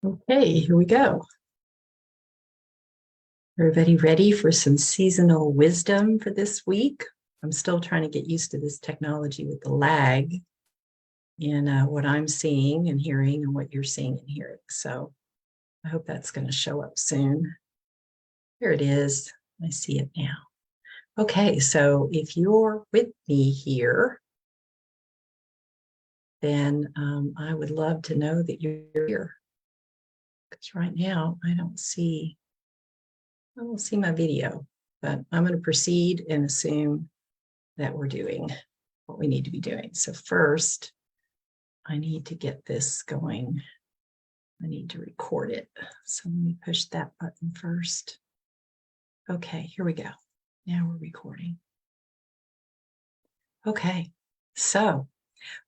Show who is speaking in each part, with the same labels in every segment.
Speaker 1: Okay, here we go. Everybody ready for some seasonal wisdom for this week? I'm still trying to get used to this technology with the lag in what I'm seeing and hearing and what you're seeing and hearing. So I hope that's going to show up soon. Here it is. I see it now. Okay, so if you're with me here, then I would love to know that you're here. Because right now I don't see my video, but I'm going to proceed and assume that we're doing what we need to be doing. So first, I need to get this going. I need to record it. So let me push that button first. Okay, here we go. Now we're recording. Okay, so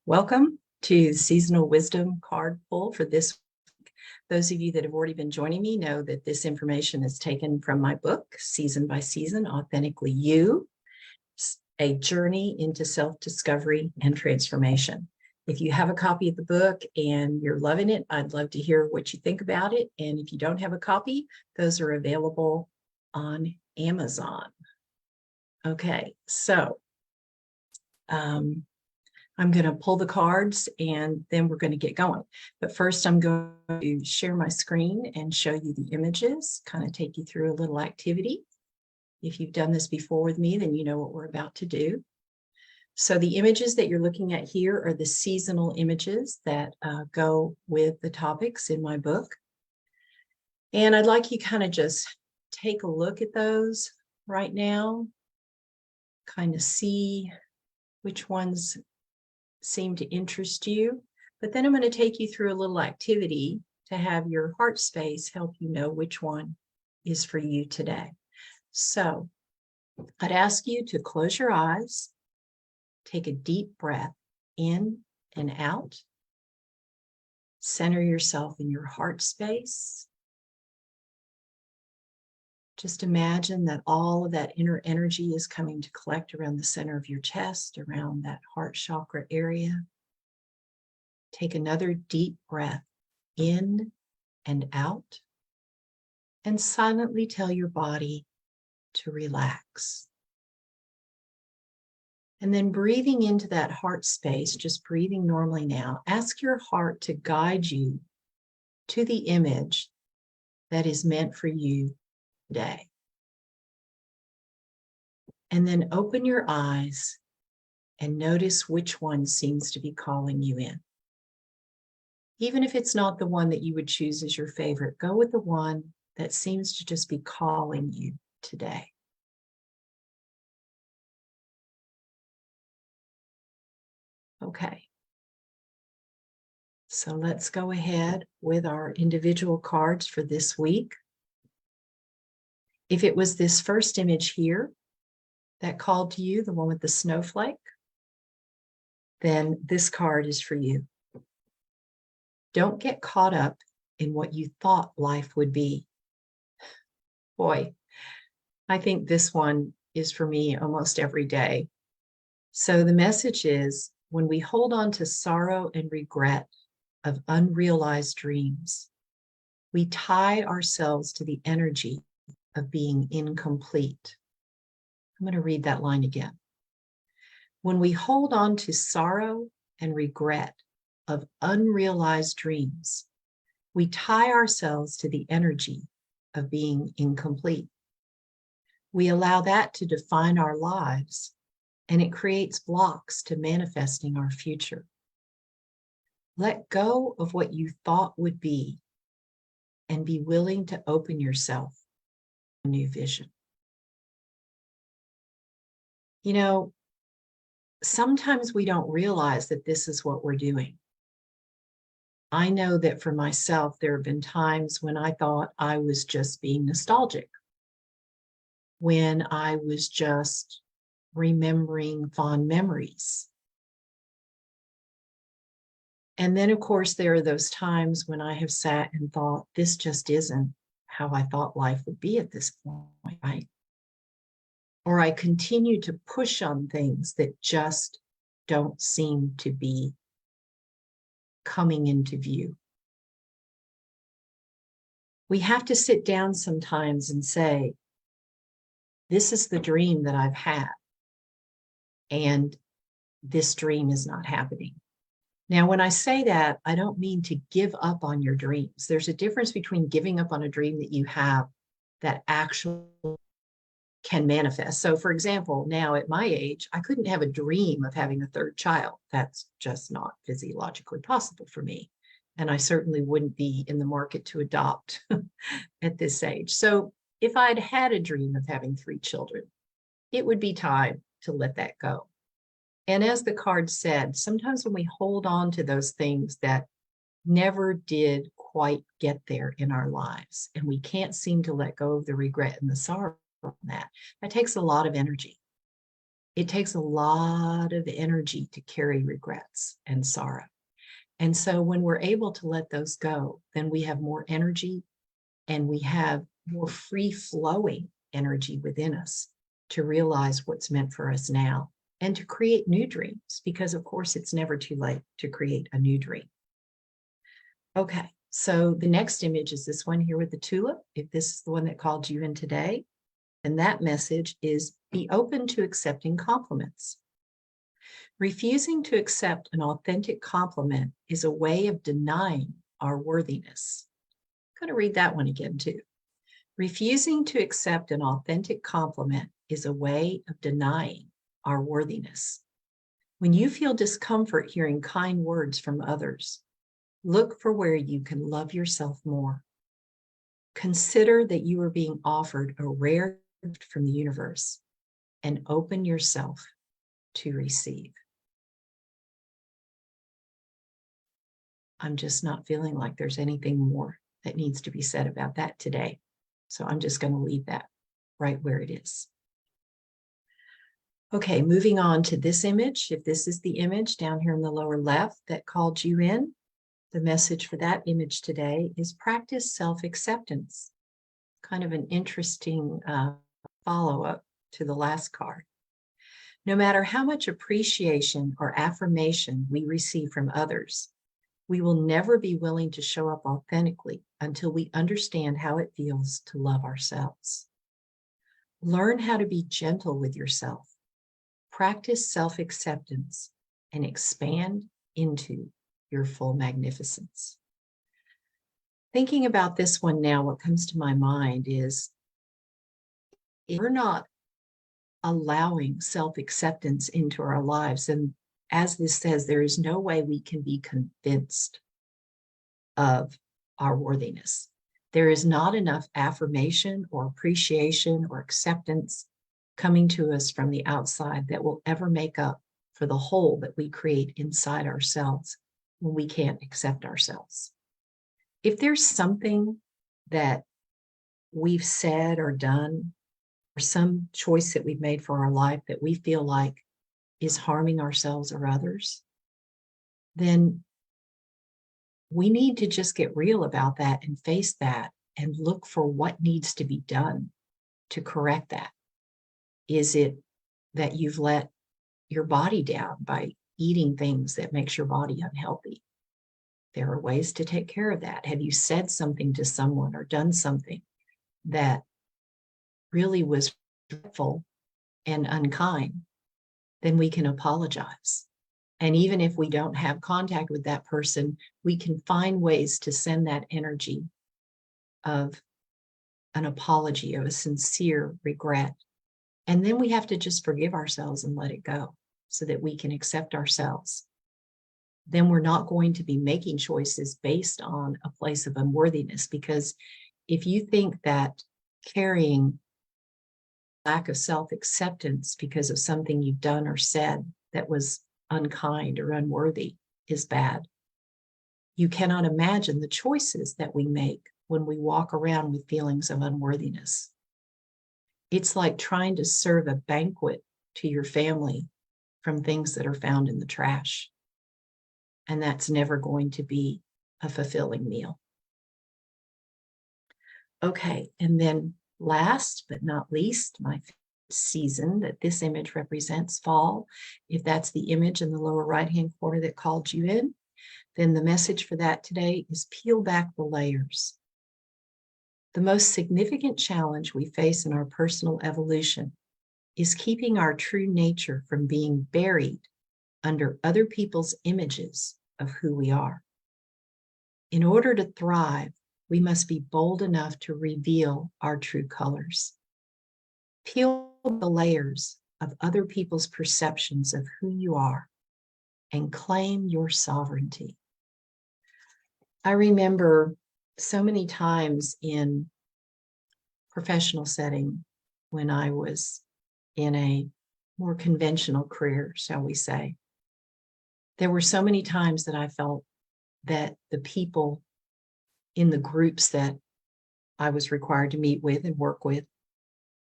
Speaker 1: welcome to the Seasonal Wisdom card pull for this week. Those of you that have already been joining me know that this information is taken from my book, Season by Season, Authentically You, a journey into self-discovery and transformation. If you have a copy of the book and you're loving it, I'd love to hear what you think about it. And if you don't have a copy, those are available on Amazon. Okay, so I'm going to pull the cards and then we're going to get going. But first, I'm going to share my screen and show you the images, kind of take you through a little activity. If you've done this before with me, then you know what we're about to do. So the images that you're looking at here are the seasonal images that go with the topics in my book. And I'd like you kind of just take a look at those right now, kind of see which ones seem to interest you. But then I'm going to take you through a little activity to have your heart space help you know which one is for you today. So I'd ask you to close your eyes, take a deep breath in and out, center yourself in your heart space. Just imagine that all of that inner energy is coming to collect around the center of your chest, around that heart chakra area. Take another deep breath in and out, and silently tell your body to relax. And then breathing into that heart space, just breathing normally now, ask your heart to guide you to the image that is meant for you today. And then open your eyes and notice which one seems to be calling you in. Even if it's not the one that you would choose as your favorite, go with the one that seems to just be calling you today. Okay. So let's go ahead with our individual cards for this week. If it was this first image here that called to you, the one with the snowflake, then this card is for you. Don't get caught up in what you thought life would be. Boy, I think this one is for me almost every day. So the message is, when we hold on to sorrow and regret of unrealized dreams, we tie ourselves to the energy of being incomplete. I'm going to read that line again. When we hold on to sorrow and regret of unrealized dreams, we tie ourselves to the energy of being incomplete. We allow that to define our lives, and it creates blocks to manifesting our future. Let go of what you thought would be and be willing to open yourself to a new vision. You know, sometimes we don't realize that this is what we're doing. I know that for myself, there have been times when I thought I was just being nostalgic, when I was just remembering fond memories. And then, of course, there are those times when I have sat and thought, this just isn't how I thought life would be at this point, right? Or I continue to push on things that just don't seem to be coming into view. We have to sit down sometimes and say, this is the dream that I've had, and this dream is not happening. Now, when I say that, I don't mean to give up on your dreams. There's a difference between giving up on a dream that you have that actually can manifest. So, for example, now at my age, I couldn't have a dream of having a third child. That's just not physiologically possible for me. And I certainly wouldn't be in the market to adopt at this age. So, if I'd had a dream of having 3 children, it would be time to let that go. And as the card said, sometimes when we hold on to those things that never did quite get there in our lives, and we can't seem to let go of the regret and the sorrow from that, that takes a lot of energy. It takes a lot of energy to carry regrets and sorrow. And so when we're able to let those go, then we have more energy and we have more free flowing energy within us to realize what's meant for us now and to create new dreams, because of course it's never too late to create a new dream. Okay, so the next image is this one here with the tulip. If this is the one that called you in today, then that message is be open to accepting compliments. Refusing to accept an authentic compliment is a way of denying our worthiness. I'm going to read that one again too. Refusing to accept an authentic compliment is a way of denying our worthiness. When you feel discomfort hearing kind words from others, look for where you can love yourself more. Consider that you are being offered a rare gift from the universe and open yourself to receive. I'm just not feeling like there's anything more that needs to be said about that today. So I'm just going to leave that right where it is. Okay, moving on to this image. If this is the image down here in the lower left that called you in, the message for that image today is practice self-acceptance. Kind of an interesting follow-up to the last card. No matter how much appreciation or affirmation we receive from others, we will never be willing to show up authentically until we understand how it feels to love ourselves. Learn how to be gentle with yourself. Practice self-acceptance and expand into your full magnificence. Thinking about this one now, what comes to my mind is if we're not allowing self-acceptance into our lives, and as this says, there is no way we can be convinced of our worthiness. There is not enough affirmation or appreciation or acceptance coming to us from the outside that will ever make up for the hole that we create inside ourselves when we can't accept ourselves. If there's something that we've said or done, or some choice that we've made for our life that we feel like is harming ourselves or others, then we need to just get real about that and face that and look for what needs to be done to correct that. Is it that you've let your body down by eating things that makes your body unhealthy? There are ways to take care of that. Have you said something to someone or done something that really was hurtful and unkind? Then we can apologize. And even if we don't have contact with that person, we can find ways to send that energy of an apology, of a sincere regret. And then we have to just forgive ourselves and let it go so that we can accept ourselves. Then we're not going to be making choices based on a place of unworthiness, because if you think that carrying lack of self-acceptance because of something you've done or said that was unkind or unworthy is bad, you cannot imagine the choices that we make when we walk around with feelings of unworthiness. It's like trying to serve a banquet to your family from things that are found in the trash. And that's never going to be a fulfilling meal. Okay, and then last but not least, my season that this image represents, fall. If that's the image in the lower right-hand corner that called you in, then the message for that today is peel back the layers. The most significant challenge we face in our personal evolution is keeping our true nature from being buried under other people's images of who we are. In order to thrive, we must be bold enough to reveal our true colors. Peel the layers of other people's perceptions of who you are and claim your sovereignty. I remember so many times in professional setting when I was in a more conventional career, shall we say, there were so many times that I felt that the people in the groups that I was required to meet with and work with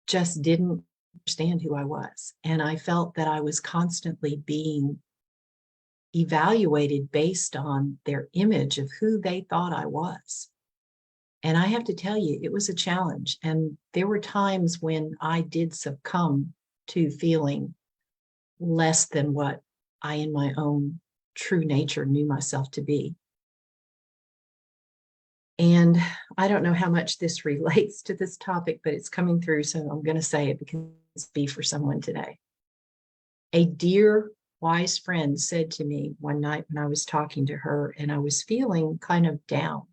Speaker 1: just didn't understand who I was. And I felt that I was constantly being evaluated based on their image of who they thought I was. And I have to tell you, it was a challenge. And there were times when I did succumb to feeling less than what I, in my own true nature, knew myself to be. And I don't know how much this relates to this topic, but it's coming through, so I'm going to say it because it's be for someone today. A dear, wise friend said to me one night when I was talking to her, and I was feeling kind of down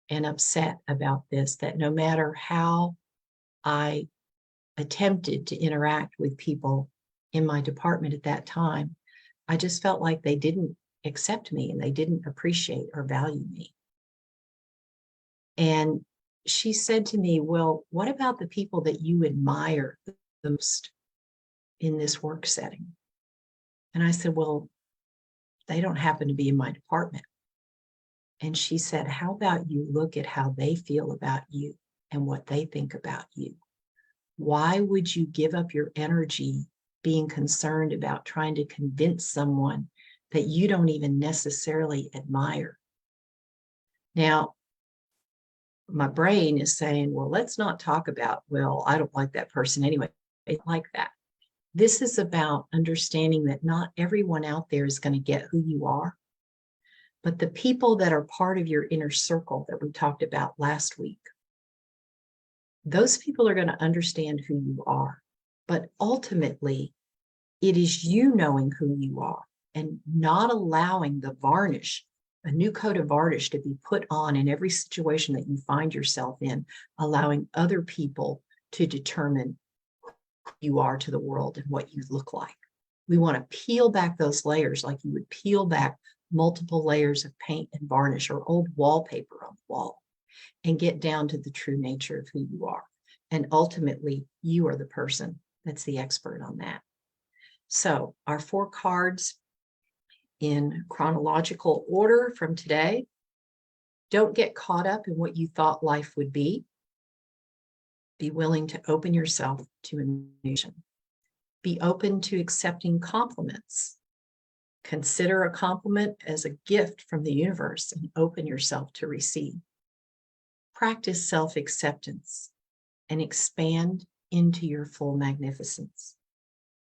Speaker 1: and upset about this, that no matter how I attempted to interact with people in my department at that time, I just felt like they didn't accept me and they didn't appreciate or value me. And she said to me, well, what about the people that you admire the most in this work setting? And I said, well, they don't happen to be in my department. And she said, how about you look at how they feel about you and what they think about you? Why would you give up your energy being concerned about trying to convince someone that you don't even necessarily admire? Now, my brain is saying, well, let's not talk about, well, I don't like that person anyway. I like that. This is about understanding that not everyone out there is going to get who you are, but the people that are part of your inner circle that we talked about last week, those people are going to understand who you are. But ultimately, it is you knowing who you are and not allowing the varnish, a new coat of varnish, to be put on in every situation that you find yourself in, allowing other people to determine who you are to the world and what you look like. We want to peel back those layers like you would peel back multiple layers of paint and varnish or old wallpaper on the wall and get down to the true nature of who you are. And ultimately, you are the person that's the expert on that. So our 4 cards in chronological order from today. Don't get caught up in what you thought life would be. Be willing to open yourself to emotion. Be open to accepting compliments. Consider a compliment as a gift from the universe and open yourself to receive. Practice self-acceptance and expand into your full magnificence.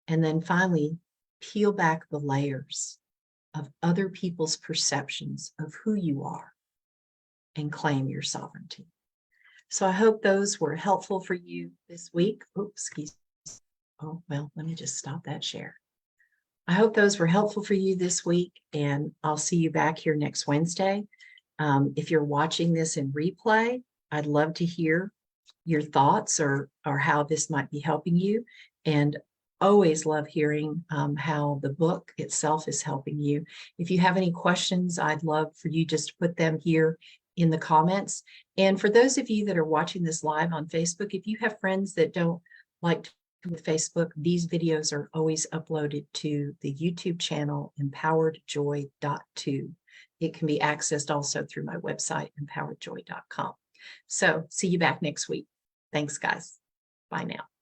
Speaker 1: And then finally, peel back the layers of other people's perceptions of who you are and claim your sovereignty. So I hope those were helpful for you this week. Oops, excuse me. Oh, well, let me just stop that share. I hope those were helpful for you this week, and I'll see you back here next Wednesday. If you're watching this in replay, I'd love to hear your thoughts or how this might be helping you. And always love hearing how the book itself is helping you. If you have any questions, I'd love for you just to put them here in the comments. And for those of you that are watching this live on Facebook, if you have friends that don't like with Facebook, these videos are always uploaded to the YouTube channel empoweredjoy.2. It can be accessed also through my website empoweredjoy.com. So see you back next week. Thanks, guys. Bye now.